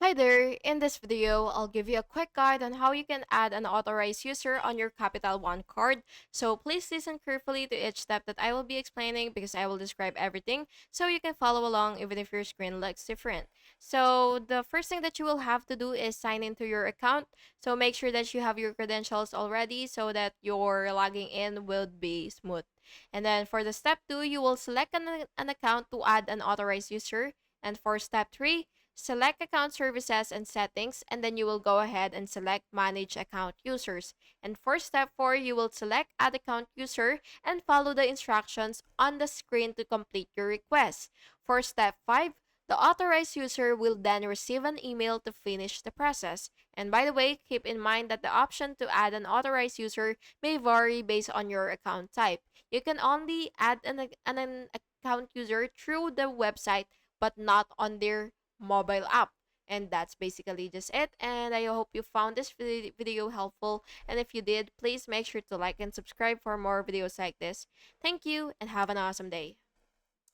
Hi there! In this video, I'll give you a quick guide on how you can add an authorized user on your Capital One card. So please listen carefully to each step that I will be explaining because I will describe everything so you can follow along even if your screen looks different. So the first thing that you will have to do is sign into your account. So make sure that you have your credentials already so that your logging in will be smooth. And then for the step 2, you will select an account to add an authorized user. And for step 3, select account services and settings, and then you will go ahead and select manage account users. And for step 4, you will select add account user and follow the instructions on the screen to complete your request. For step 5, the authorized user will then receive an email to finish the process. And by the way, keep in mind that the option to add an authorized user may vary based on your account type. You can only add an account user through the website but not on their mobile app. And that's basically just it. And I hope you found this video helpful. And if you did, please make sure to like and subscribe for more videos like this. Thank you and have an awesome day.